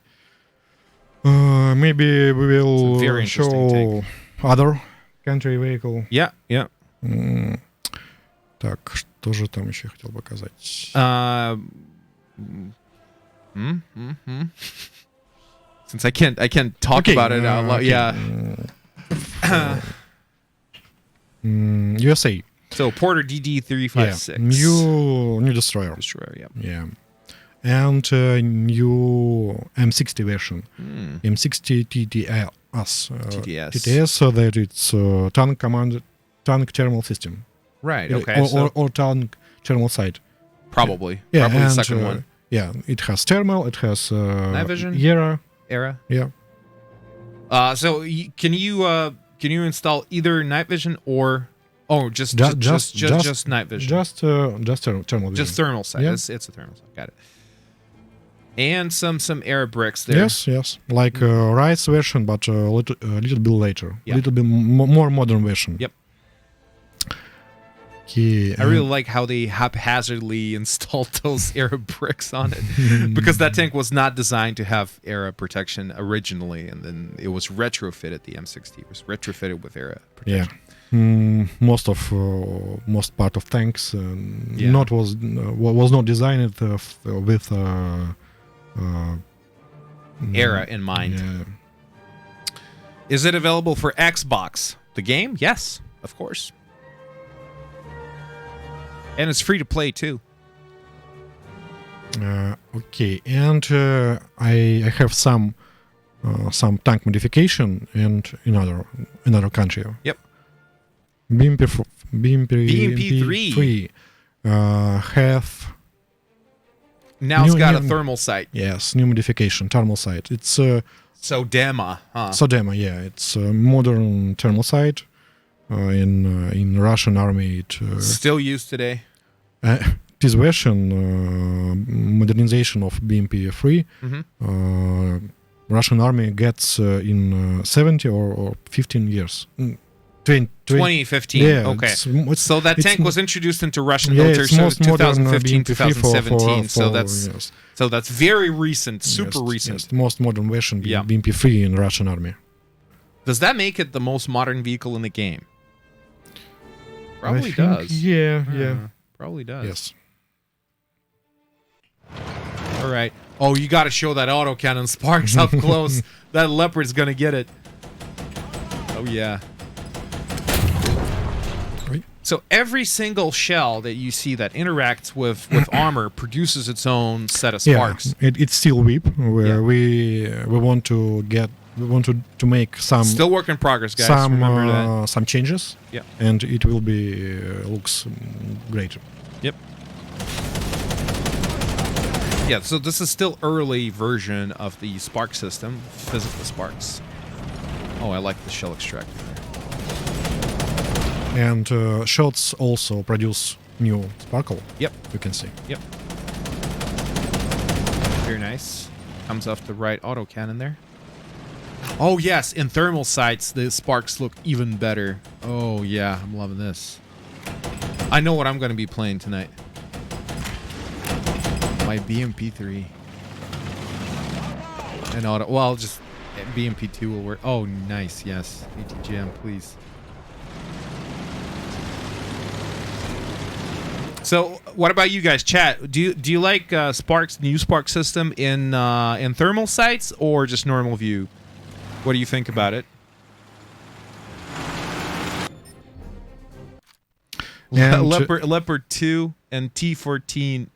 Maybe we will very interesting show tank. Other country vehicle. Yeah. Так, что же там еще хотел показать? Since I can't talk about it out loud. Yeah. USA. So Porter DD356. New destroyer. Destroyer, yeah. Yeah. And new M60 version. M60 TTS. TTS, so that it's tank thermal system. Right, okay. Or tank thermal sight. Probably. Yeah, Probably the and, second one. Yeah, it has thermal, it has Night vision? Era. Yeah. So can you install either night vision or just night vision? Just thermal vision. Just thermal sight. Yeah. It's a thermal sight. Got it. And some air bricks there. Yes. Like Rice version, but a little bit later. Yeah. A little bit more modern version. Yep. I really like how they haphazardly installed those era bricks on it, because that tank was not designed to have era protection originally, and then it was retrofitted. The M60 was retrofitted with era protection. Yeah. Most part of tanks was not designed with era in mind. Yeah. Is it available for Xbox? The game? Yes, of course. And it's free to play too. Okay, and I have some tank modification and another country. Yep. BMP3 have now it's got a thermal sight. Yes, new modification, thermal sight. It's Sodema, huh? Sodema, yeah. It's a modern thermal sight. In Russian army, it still used today. This version, modernization of BMP-3, Russian army gets in 70 or 15 years. 2015. Yeah, okay. So that tank was introduced into Russian military service 2015, 2017. Yes. So that's very recent, super recent. Yes, the most modern version, BMP-3 in Russian army. Does that make it the most modern vehicle in the game? Probably I think, does. Yeah. Probably does. Yes. All right. Oh, you got to show that autocannon sparks up close. That Leopard's going to get it. Oh, yeah. Right. So every single shell that you see that interacts with armor produces its own set of sparks. Yeah, it's still whip where we want to make some still work in progress, guys. Remember that. Some changes. Yeah. And it will be looks great. Yep. Yeah, so this is still early version of the spark system, physical sparks. Oh, I like the shell extractor there. And shots also produce new sparkle. Yep. You can see. Yep. Very nice. Comes off the right autocannon there. Oh, yes. In thermal sights, the sparks look even better. Oh, yeah. I'm loving this. I know what I'm going to be playing tonight. My BMP3. And auto. Well, just BMP2 will work. Oh, nice. Yes. ATGM, please. So, what about you guys, chat? Do you like Spark's new Spark system in thermal sights or just normal view? What do you think about it? Leopard 2 and T14.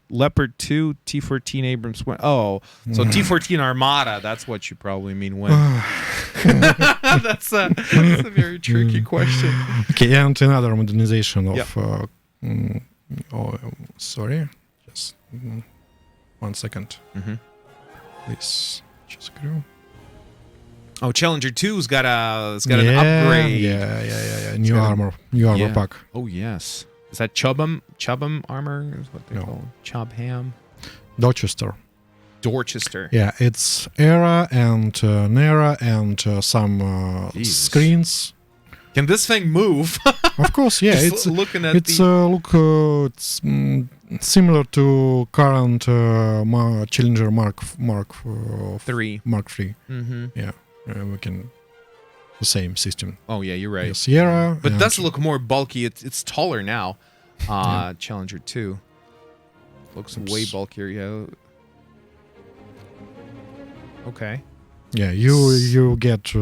Leopard 2, T14 Abrams. Oh, so T14 Armada. That's what you probably mean when. That's a very tricky question. Okay, and another modernization of. Sorry. Just 1 second. Please just go. Oh, Challenger 2's got an upgrade. Yeah. New armor pack. Oh yes. Is that Chubham armor? Is what they call it. Chobham. Dorchester. Yeah, it's Era and Nera and some screens. Can this thing move? Of course, yeah. It's looking at it's similar to current Challenger Mark 3. Yeah. We can the same system. Oh yeah, you're right. Yeah, Sierra, but it does look more bulky. It's taller now. Challenger 2 looks way bulkier. Yeah. Okay. Yeah, you get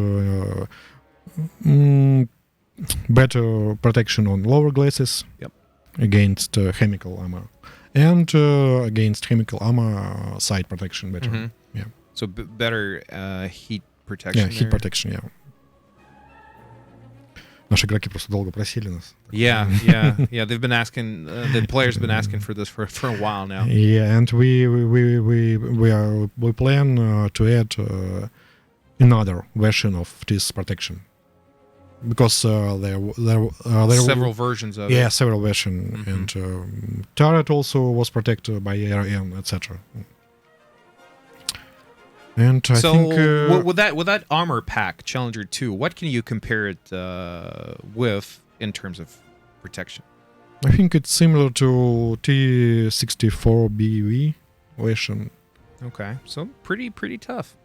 better protection on lower glasses. Yep. Against chemical armor, and against chemical armor side protection better. Mhm. Yeah. So better heat protection. Yeah, heat protection. Yeah. Наши игроки просто долго просили нас. Yeah. They've been asking. The players have been asking for this for a while now. Yeah, and we plan to add another version of this protection because there Several versions of it. several versions, and turret also was protected by ARM, etc. And I So think with that armor pack, Challenger 2, what can you compare it with in terms of protection? I think it's similar to T64 BV version. Okay, so pretty tough,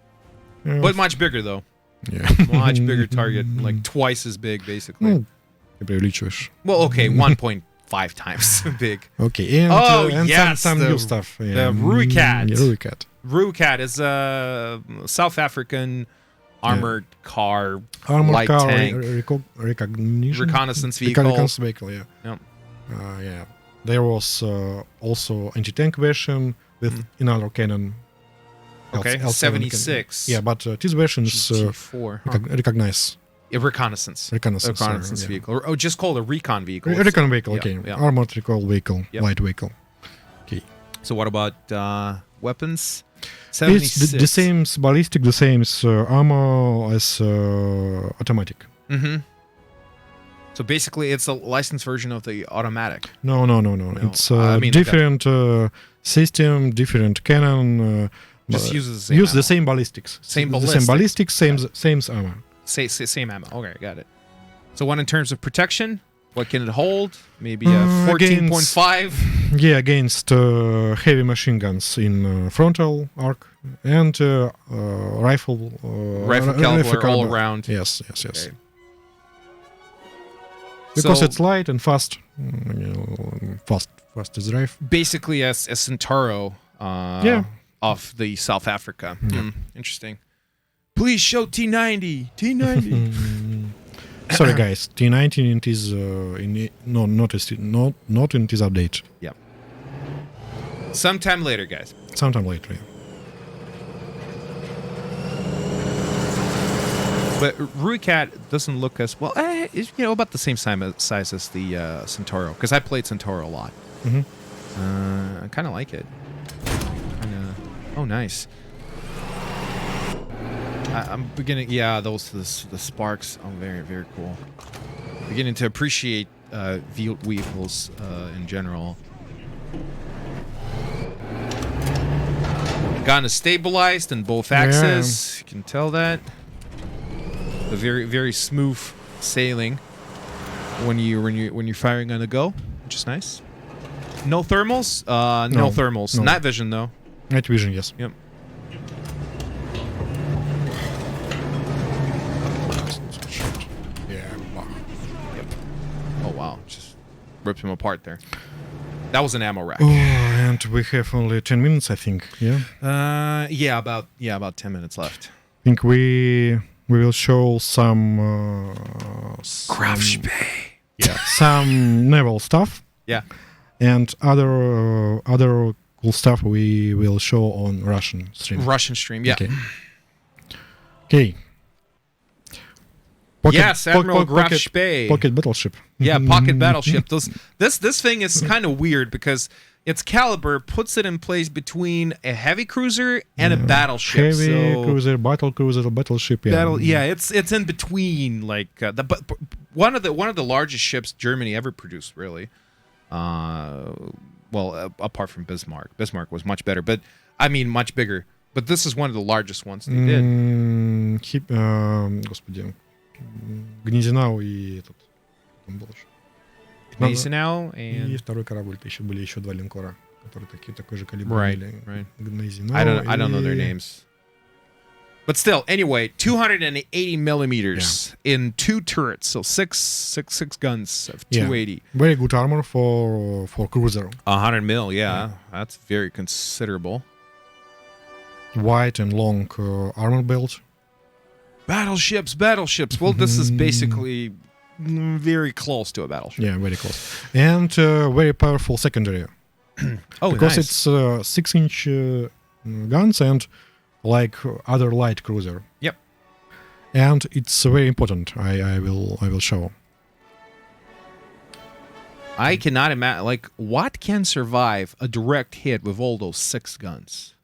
Yeah, but much bigger though. yeah. Much bigger target, like twice as big, basically. Ну, ты преувеличиваешь. Well, okay, 1.5 times big. Okay, and, and yes, some the- new stuff. the Rooikat. Rooikat. Rooikat is a South African armored car, Armored light car tank, recognition. reconnaissance vehicle. Reconnaissance vehicle, yeah. Yep. Yeah. There was also anti-tank version with another cannon. Okay, L7 76. Yeah, but this version is GT4. Huh? recognize Yeah, reconnaissance. reconnaissance. Yeah. vehicle. Or just called a recon vehicle. Recon vehicle, Yeah, okay. yeah. Armored recall vehicle, Yep. light vehicle. Okay. So what about weapons? It's 76. the same ballistic, the same armor as automatic. Mm-hmm. So basically, it's a licensed version of the automatic. No. It's I mean, different system, different cannon. Just uses the same ballistics. Same The same ballistics, same armor. Same ammo. Okay, got it. So what in terms of protection? What can it hold? Maybe a Against- 14.5. Yeah, against heavy machine guns in frontal arc and rifle Caliber all around. Yes. Okay. Because So it's light and fast. Fast is drive. basically a Centauro Yeah. of the South Africa. Interesting. Please show T90. T90. Sorry, guys. T19 in this not in this update. Sometime later, guys. Sometime later. Yeah. But Rooikat doesn't look as well. It's, about the same size as the Centauro. Because I played Centauro a lot. I kind of like it. Oh, nice. I'm beginning. Yeah, the sparks. Oh, very very cool. Beginning to appreciate vehicles in general. Gun is stabilized in both axes. You can tell that. The very very smooth sailing when you're firing on the go, which is nice. No thermals. No thermals. No. Night vision though. Night vision, yes. Yep. Yeah. Oh wow, just ripped him apart there. That was an ammo rack. Oh, and we have only 10 minutes, I think. Yeah. Yeah, about 10 minutes left. I think we will show some some naval stuff. Yeah. And other cool stuff we will show on Russian stream. Russian stream, yeah. Okay. Yes, Admiral Graf Spee. Pocket battleship. Yeah, pocket battleship. This thing is kind of weird because its caliber puts it in place between a heavy cruiser and a battleship. Heavy So cruiser, battleship. Yeah. It's in between. Like one of the largest ships Germany ever produced, really. Apart from Bismarck. Bismarck was much better, but I mean much bigger. But this is one of the largest ones they did. Господи. Гнезинау и этот. Там был еще. Gneisenau И and второй корабль. Были еще два линкора, которые такой же калибр Right. Гнезинау. I don't know their names. But still, anyway, 280 millimeters in 2 turrets, so six guns of 280. Very good armor for cruiser. 100 mil, yeah, that's very considerable. Wide and long armor belt. Battleships. Well, this is basically very close to a battleship. Yeah, very close. And very powerful secondary. Oh, Because nice. it's 6-inch guns and like other light cruiser. Yep. And it's very important. I will show. I cannot imagine, like, what can survive a direct hit with all those 6 guns?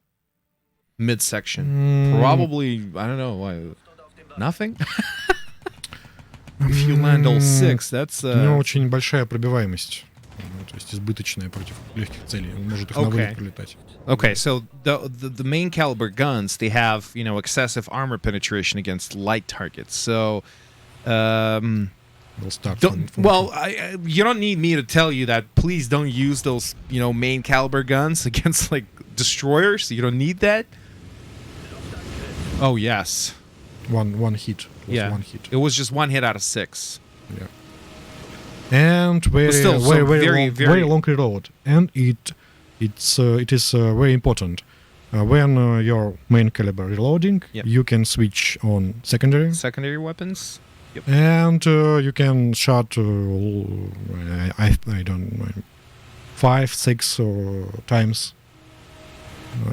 Midsection. Probably, I don't know, nothing? If you land all 6, that's... У него очень большая пробиваемость. То есть избыточная против легких целей. Он может их на вылет прилетать. Okay, so the main caliber guns, they have, excessive armor penetration against light targets. So, We'll start you don't need me to tell you that. Please don't use those, main caliber guns against like destroyers. You don't need that. Oh yes. One hit. Yeah. One hit. It was just 1 hit out of 6. Yeah. And very long reload. And it is very important. When your main caliber reloading, Yep. you can switch on secondary Weapons. Yep. and you can shot I don't know 5-6 times,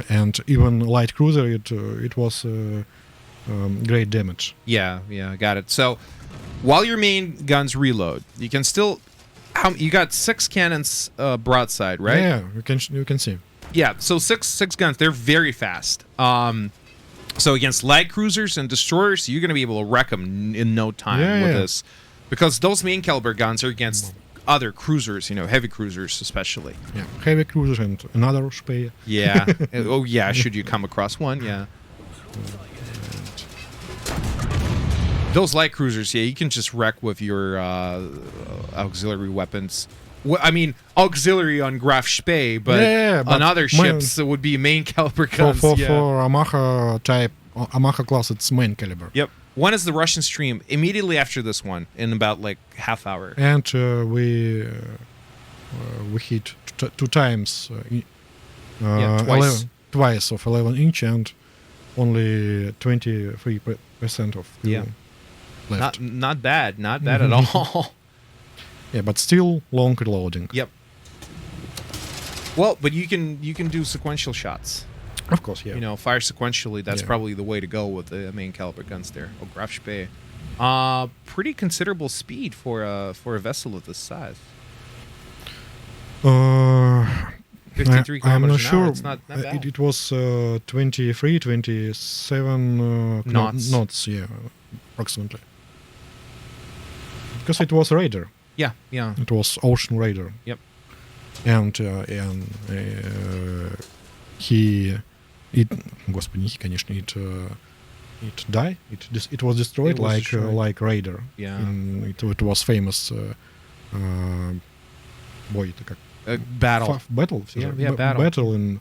and even light cruiser it was great damage. Yeah, got it. So while your main guns reload, you can still you got 6 cannons broadside, right? Yeah, you can see. Yeah, so six guns, they're very fast. So against light cruisers and destroyers, you're going to be able to wreck them in no time with this. Because those main caliber guns are against other cruisers, heavy cruisers especially. Yeah, heavy cruisers and another Spee. Yeah. Oh, yeah, should you come across one, yeah. Those light cruisers, yeah, you can just wreck with your auxiliary weapons. I mean, auxiliary on Graf Spee, but on other ships it would be main caliber guns. For Yamaha type, Yamaha class, it's main caliber. Yep. One is the Russian stream immediately after this one in about like half hour. And we hit 2 times. Twice of 11-inch and only 23% of crew left. Not bad at all. Yeah, but still long reloading. Yep. Well, but you can do sequential shots. Of course, yeah. Fire sequentially. That's probably the way to go with the main caliber guns there. Oh, Graf Spee. Pretty considerable speed for a vessel of this size. 53 I'm not kilometers an sure. hour. It's not bad. It was 23, 27 knots, yeah, approximately. Because it was Raider. Yeah. It was Ocean Raider. Yep. And конечно, it died. It was destroyed like Raider. Yeah. It was famous. Бой это как? Battle. Battle. Battle. Battle in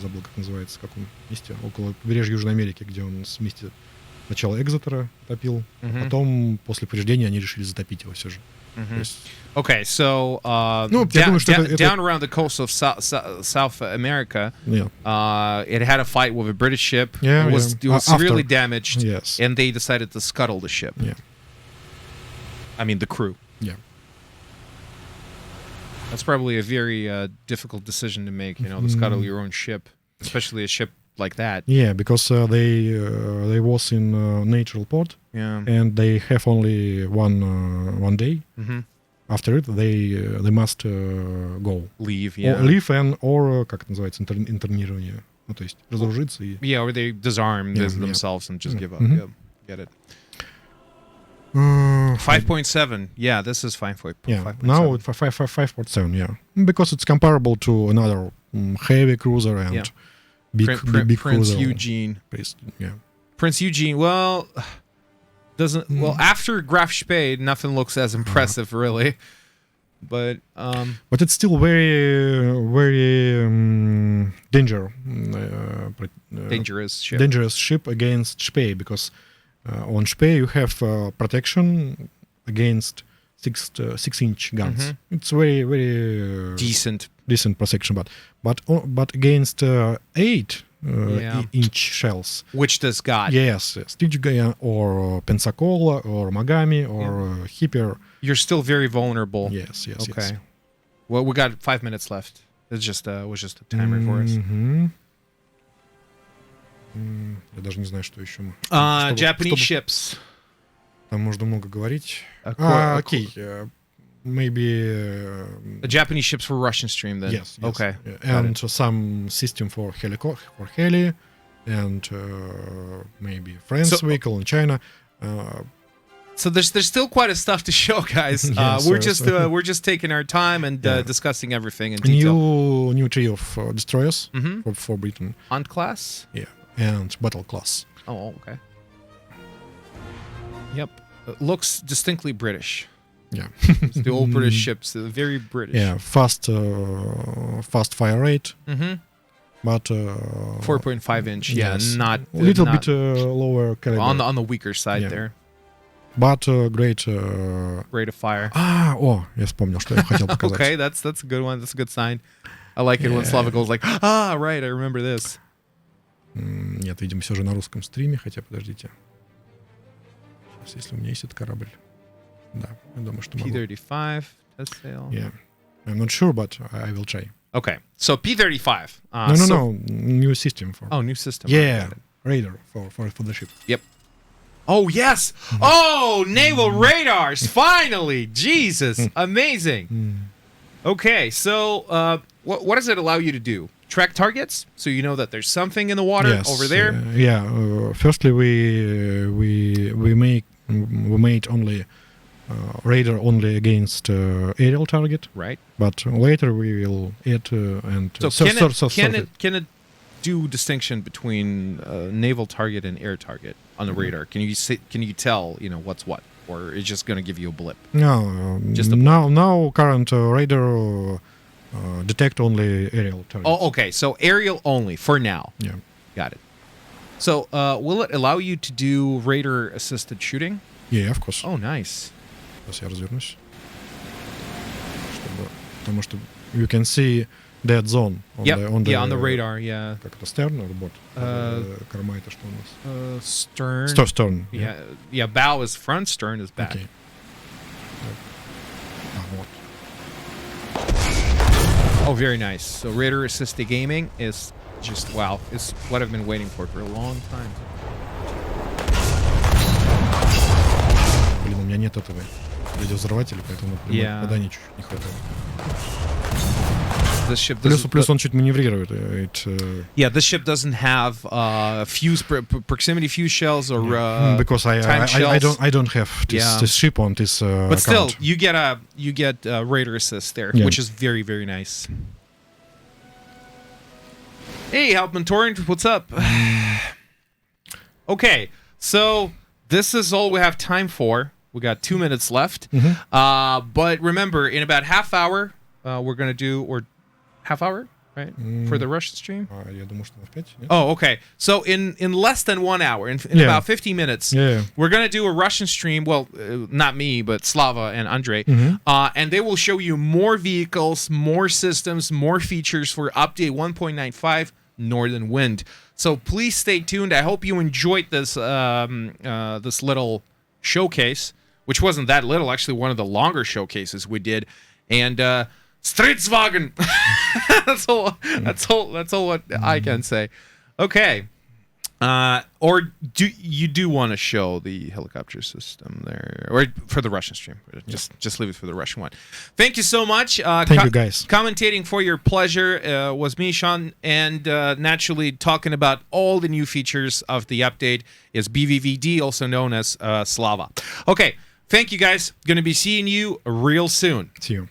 забыл, как называется, в каком месте, около побережья Южной Америки, где он вместе сначала Экзетера топил, а потом после повреждения они решили затопить его все же. Okay, so down around the coast of South America, it had a fight with a British ship. It was severely damaged, and they decided to scuttle the ship. Yeah. I mean, the crew. Yeah. That's probably a very difficult decision to make, to scuttle your own ship, especially a ship like that. Yeah, because they was in natural port, and they have only one day. After it, they must go. Leave, yeah. Leave or как это называется, интернирование. Ну, то есть разоружиться и... Yeah, or they disarm themselves and just give up. Yeah, get it. 5.7. Yeah, this is 5.7. Yeah, now 5.7, yeah. Because it's comparable to another heavy cruiser and big Prince cruiser. Eugene. Yeah. Prince Eugene, well, after Graf Spee, nothing looks as impressive, really. But it's still very dangerous ship against Spee, because on Spee you have protection against 6-inch guns. It's very decent protection, but against 8 inch shells. Which does God? Yes, Stygia or Pensacola or Mogami or Hipper. You're still very vulnerable. Yes. Okay. Well, we got 5 minutes left. It's just was just a timer for us. Я даже не знаю, что еще. Japanese ships. Там можно много говорить. Окей. Maybe the Japanese ships for Russian stream then. Yes. Okay. And some system for heli, and maybe France vehicle in China. So there's still quite a stuff to show, guys. Yes, we're just taking our time and discussing everything in detail. New trio of destroyers for Britain. Hunt class. Yeah, and battle class. Oh, okay. Yep, it looks distinctly British. Yeah, it's the old British ships, very British. Yeah, fast fire rate. But 4.5 inch. Yes, yeah, not a little bit lower caliber. On the weaker side there. But great rate of fire. Я вспомнил, что я хотел показать. Okay, that's a good one. That's a good sign. I like it when Slava goes like, right, I remember this. Нет, видимо, все же на русском стриме, хотя, подождите. Сейчас, если у меня есть этот корабль. Да, я думаю, что могу. P-35, test sail. Yeah, I'm not sure, but I will try. Okay, so P-35. No, new system for. Oh, new system. Yeah, radar for the ship. Yep. Oh, yes! Oh, naval radars! Finally! Jesus! Amazing! Okay, so what does it allow you to do? Track targets, so you know that there's something in the water over there? Firstly, we made only radar only against aerial target. Right. But later we will add can it do distinction between naval target and air target on the radar? Can you tell what's what, or it's just going to give you a blip? No, now current radar detect only aerial targets. Oh, okay. So aerial only for now. Yeah, got it. So will it allow you to do radar assisted shooting? Yeah, of course. Oh, nice. Сейчас я развернусь, потому что you can see dead zone on the radar, yeah. Как это, stern or what? Корма это что у нас? Stern. Stern. Yeah, bow is front, stern is back. Okay. Вот. Oh, very nice. So radar assisted gaming is just, wow. It's what I've been waiting for a long time. Блин, у меня нет этого радиовзрывателя, поэтому вода ничего не хватает. This ship плюс он чуть маневрирует. This ship doesn't have proximity fuse shells or because I don't have this ship on this. But still, you get radar assist there, which is very, very nice. Hey, Helpman Torrent, what's up? Okay, so this is all we have time for. We got 2 minutes left. But remember, in about half hour, we're going to do, half hour, right? For the Russian stream? Я думаю, что 5. Oh, okay. So in less than 1 hour, in about 50 minutes, we're going to do a Russian stream. Well, not me, but Slava and Andrei. And they will show you more vehicles, more systems, more features for update 1.95 Northern Wind. So please stay tuned. I hope you enjoyed this this little showcase, which wasn't that little, actually one of the longer showcases we did. And Stridswagen. that's all what I can say. Okay. Or do you want to show the helicopter system there, or for the Russian stream? Just leave it for the Russian one. Thank you so much. Thank you, guys. Commentating for your pleasure was me, Sean, and naturally talking about all the new features of the update is BVVD, also known as Slava. Okay, thank you, guys. Going to be seeing you real soon. See you.